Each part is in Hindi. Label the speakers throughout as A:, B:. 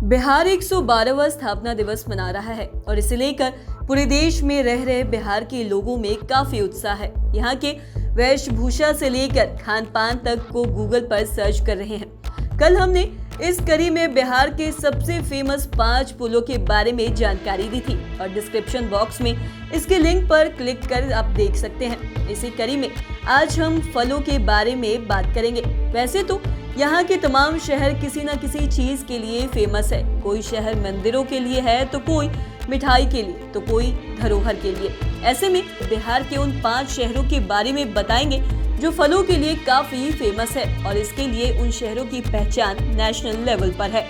A: बिहार 112वां स्थापना दिवस मना रहा है और इसे लेकर पूरे देश में रह रहे बिहार के लोगों में काफी उत्साह है। यहाँ के वेशभूषा से लेकर खान पान तक को गूगल पर सर्च कर रहे हैं। कल हमने इस कड़ी में बिहार के सबसे फेमस 5 पुलों के बारे में जानकारी दी थी और डिस्क्रिप्शन बॉक्स में इसके लिंक पर क्लिक कर आप देख सकते हैं। इसी कड़ी में आज हम फलों के बारे में बात करेंगे। वैसे तो यहाँ के तमाम शहर किसी न किसी चीज के लिए फेमस है। कोई शहर मंदिरों के लिए है तो कोई मिठाई के लिए तो कोई धरोहर के लिए। ऐसे में बिहार के उन 5 शहरों के बारे में बताएंगे जो फलों के लिए काफी फेमस है और इसके लिए उन शहरों की पहचान नेशनल लेवल पर है।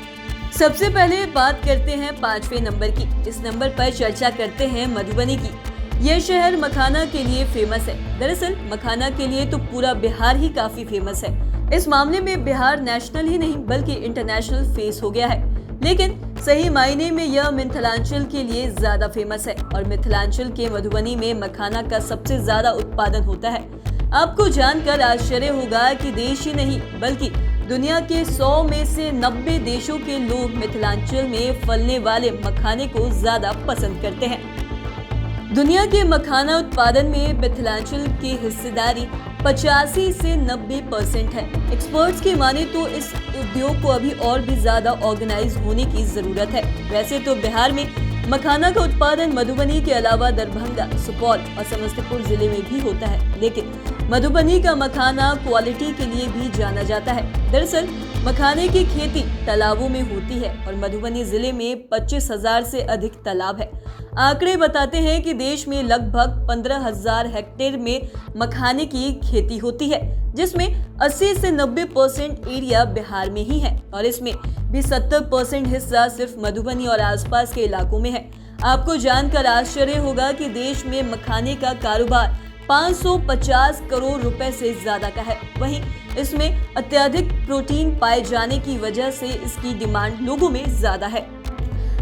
A: सबसे पहले बात करते हैं 5वें नंबर की। इस नंबर पर चर्चा करते हैं मधुबनी की। यह शहर मखाना के लिए फेमस है। दरअसल मखाना के लिए तो पूरा बिहार ही काफी फेमस है। इस मामले में बिहार नेशनल ही नहीं बल्कि इंटरनेशनल फेस हो गया है। लेकिन सही मायने में यह मिथिलांचल के लिए ज्यादा फेमस है और मिथिलांचल के मधुबनी में मखाना का सबसे ज्यादा उत्पादन होता है। आपको जानकर आश्चर्य होगा कि देश ही नहीं बल्कि दुनिया के 100 में से 90 देशों के लोग मिथिलांचल में फलने वाले मखाने को ज्यादा पसंद करते हैं। दुनिया के मखाना उत्पादन में मिथिलांचल की हिस्सेदारी 85 से 90% है। एक्सपर्ट्स की माने तो इस उद्योग को अभी और भी ज्यादा ऑर्गेनाइज होने की जरूरत है। वैसे तो बिहार में मखाना का उत्पादन मधुबनी के अलावा दरभंगा, सुपौल और समस्तीपुर जिले में भी होता है, लेकिन मधुबनी का मखाना क्वालिटी के लिए भी जाना जाता है। दरअसल मखाने की खेती तालाबों में होती है और मधुबनी जिले में 25,000 से अधिक तालाब है। आंकड़े बताते हैं कि देश में लगभग 15,000 हेक्टेयर में मखाने की खेती होती है, जिसमें 80 से 90% एरिया बिहार में ही है और इसमें भी 70% हिस्सा सिर्फ मधुबनी और आसपास के इलाकों में है। आपको जानकर आश्चर्य होगा कि देश में मखाने का कारोबार 550 करोड़ रुपए से ज्यादा का है। वहीं इसमें अत्यधिक प्रोटीन पाए जाने की वजह से इसकी डिमांड लोगों में ज्यादा है।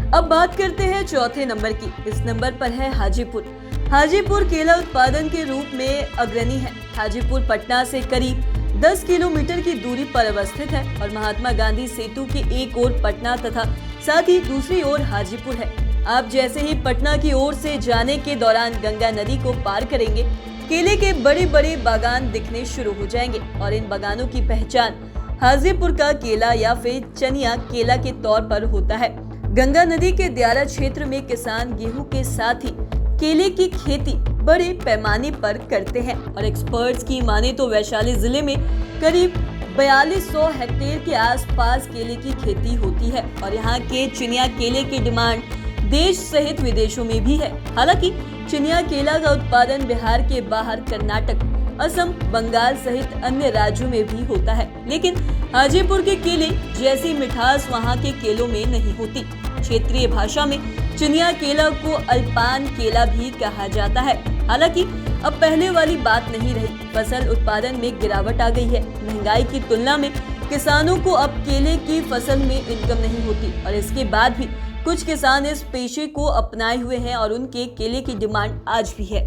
A: अब बात करते हैं चौथे नंबर की। इस नंबर पर है हाजीपुर। हाजीपुर केला उत्पादन के रूप में अग्रणी है। हाजीपुर पटना से करीब 10 किलोमीटर की दूरी पर अवस्थित है और महात्मा गांधी सेतु के एक ओर पटना तथा साथ ही दूसरी ओर हाजीपुर है। आप जैसे ही पटना की ओर से जाने के दौरान गंगा नदी को पार करेंगे, केले के बड़े बड़े बागान दिखने शुरू हो जाएंगे और इन बागानों की पहचान हाजीपुर का केला या फिर चनिया केला के तौर पर होता है। गंगा नदी के दियारा क्षेत्र में किसान गेहूं के साथ ही केले की खेती बड़े पैमाने पर करते हैं और एक्सपर्ट्स की माने तो वैशाली जिले में करीब 4200 हेक्टेयर के आसपास केले की खेती होती है और यहाँ के चिनिया केले की डिमांड देश सहित विदेशों में भी है। हालांकि चिनिया केला का उत्पादन बिहार के बाहर कर्नाटक, असम, बंगाल सहित अन्य राज्यों में भी होता है, लेकिन हाजीपुर के केले जैसी मिठास वहाँ के केलों में नहीं होती। क्षेत्रीय भाषा में चिनिया केला को अल्पान केला भी कहा जाता है। हालांकि अब पहले वाली बात नहीं रही। फसल उत्पादन में गिरावट आ गई है। महंगाई की तुलना में किसानों को अब केले की फसल में इनकम नहीं होती और इसके बाद भी कुछ किसान इस पेशे को अपनाए हुए हैं और उनके केले की डिमांड आज भी है।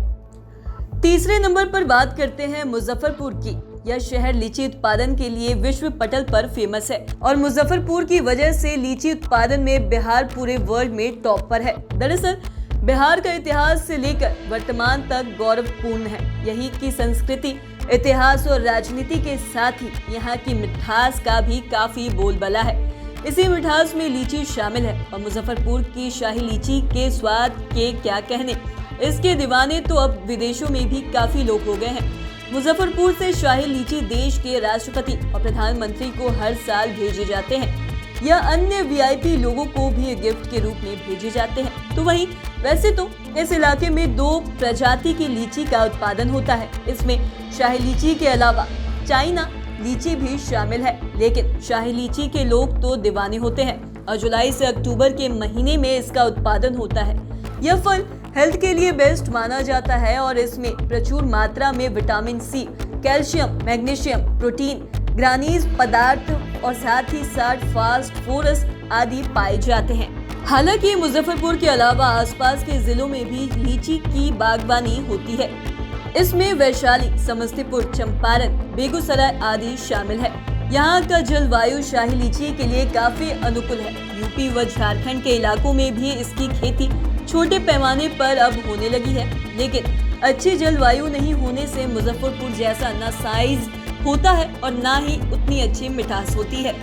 A: तीसरे नंबर पर बात करते हैं मुजफ्फरपुर की। यह शहर लीची उत्पादन के लिए विश्व पटल पर फेमस है और मुजफ्फरपुर की वजह से लीची उत्पादन में बिहार पूरे वर्ल्ड में टॉप पर है। दरअसल बिहार का इतिहास से लेकर वर्तमान तक गौरवपूर्ण है। यही की संस्कृति, इतिहास और राजनीति के साथ ही यहाँ की मिठास का भी काफी बोलबाला है। इसी मिठास में लीची शामिल है और मुजफ्फरपुर की शाही लीची के स्वाद के क्या कहने। इसके दीवाने तो अब विदेशों में भी काफी लोग हो गए हैं। मुजफ्फरपुर से शाही लीची देश के राष्ट्रपति और प्रधानमंत्री को हर साल भेजे जाते हैं या अन्य वीआईपी लोगों को भी गिफ्ट के रूप में भेजे जाते हैं। तो वहीं वैसे तो इस इलाके में 2 प्रजाति की लीची का उत्पादन होता है। इसमें शाही लीची के अलावा चाइना लीची भी शामिल है, लेकिन शाही लीची के लोग तो दीवाने होते हैं और जुलाई से अक्टूबर के महीने में इसका उत्पादन होता है। यह फल हेल्थ के लिए बेस्ट माना जाता है और इसमें प्रचुर मात्रा में vitamin C, calcium, magnesium, protein, ग्रानीज पदार्थ और साथ ही साथ फास्फोरस आदि पाए जाते हैं। हालांकि मुजफ्फरपुर के अलावा आसपास के जिलों में भी लीची की बागवानी होती है। इसमें वैशाली, समस्तीपुर, चंपारण, बेगूसराय आदि शामिल है। यहाँ का जलवायु शाही लीची के लिए काफी अनुकूल है। यूपी व झारखंड के इलाकों में भी इसकी खेती छोटे पैमाने पर अब होने लगी है, लेकिन अच्छी जलवायु नहीं होने से मुजफ्फरपुर जैसा ना साइज होता है और ना ही उतनी अच्छी मिठास होती है।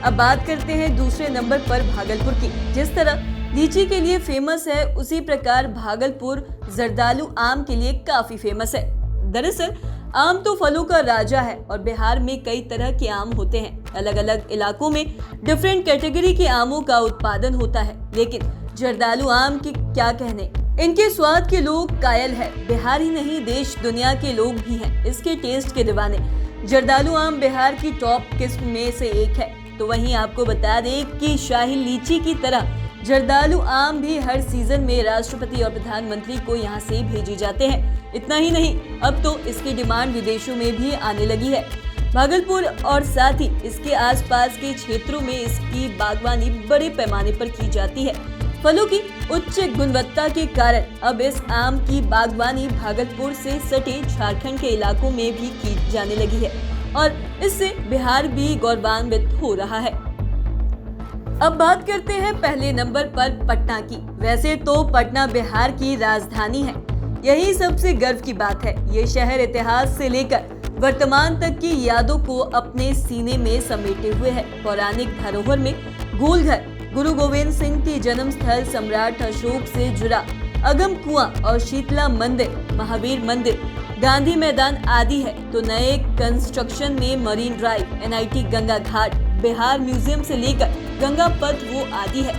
A: अब बात करते हैं दूसरे नंबर पर भागलपुर की। जिस तरह लीची के लिए फेमस है, उसी प्रकार भागलपुर जर्दालू आम के लिए काफी फेमस है। दरअसल आम तो फलों का राजा है और बिहार में कई तरह के आम होते हैं। अलग अलग इलाकों में डिफरेंट कैटेगरी के आमों का उत्पादन होता है, लेकिन जर्दालू आम की क्या कहने, इनके स्वाद के लोग कायल है। बिहार ही नहीं, देश दुनिया के लोग भी हैं इसके टेस्ट के दीवाने। जर्दालू आम बिहार की टॉप किस्म में से एक है। तो वहीं आपको बता दें कि शाही लीची की तरह जर्दालू आम भी हर सीजन में राष्ट्रपति और प्रधानमंत्री को यहाँ से भेजे जाते हैं। इतना ही नहीं, अब तो इसकी डिमांड विदेशों में भी आने लगी है। भागलपुर और साथ ही इसके आसपास के क्षेत्रों में इसकी बागवानी बड़े पैमाने पर की जाती है। फलों की उच्च गुणवत्ता के कारण अब इस आम की बागवानी भागलपुर से सटे झारखंड के इलाकों में भी की जाने लगी है और इससे बिहार भी गौरवान्वित हो रहा है। अब बात करते हैं पहले नंबर पर पटना की। वैसे तो पटना बिहार की राजधानी है, यही सबसे गर्व की बात है। ये शहर इतिहास से लेकर वर्तमान तक की यादों को अपने सीने में समेटे हुए है। पौराणिक धरोहर में गोलघर, गुरु गोविंद सिंह की जन्म स्थल, सम्राट अशोक से जुड़ा अगम कुआं और शीतला मंदिर, महावीर मंदिर, गांधी मैदान आदि है। तो नए कंस्ट्रक्शन में मरीन ड्राइव, NIT गंगा घाट, बिहार म्यूजियम से लेकर गंगा पथ वो आदि है।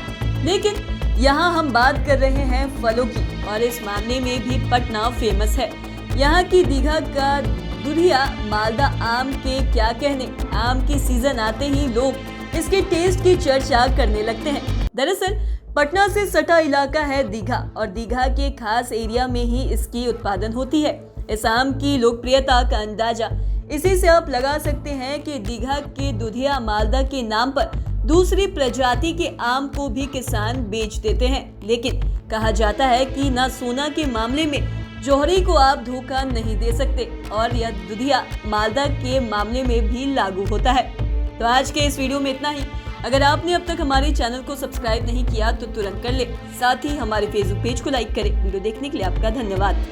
A: लेकिन यहाँ हम बात कर रहे हैं फलों की और इस मामले में भी पटना फेमस है। यहाँ की दीघा का दुधिया मालदा आम के क्या कहने। आम की सीजन आते ही लोग इसके टेस्ट की चर्चा करने लगते हैं। दरअसल पटना से सटा इलाका है दीघा और दीघा के खास एरिया में ही इसकी उत्पादन होती है। इस आम की लोकप्रियता का अंदाजा इसी से आप लगा सकते हैं कि दीघा के दुधिया मालदा के नाम पर दूसरी प्रजाति के आम को भी किसान बेच देते हैं। लेकिन कहा जाता है कि ना सोना के मामले में जौहरी को आप धोखा नहीं दे सकते और यह दुधिया मालदा के मामले में भी लागू होता है। तो आज के इस वीडियो में इतना ही। अगर आपने अब तक हमारे चैनल को सब्सक्राइब नहीं किया तो तुरंत कर ले। साथ ही हमारे फेसबुक पेज को लाइक करें। वीडियो देखने के लिए आपका धन्यवाद।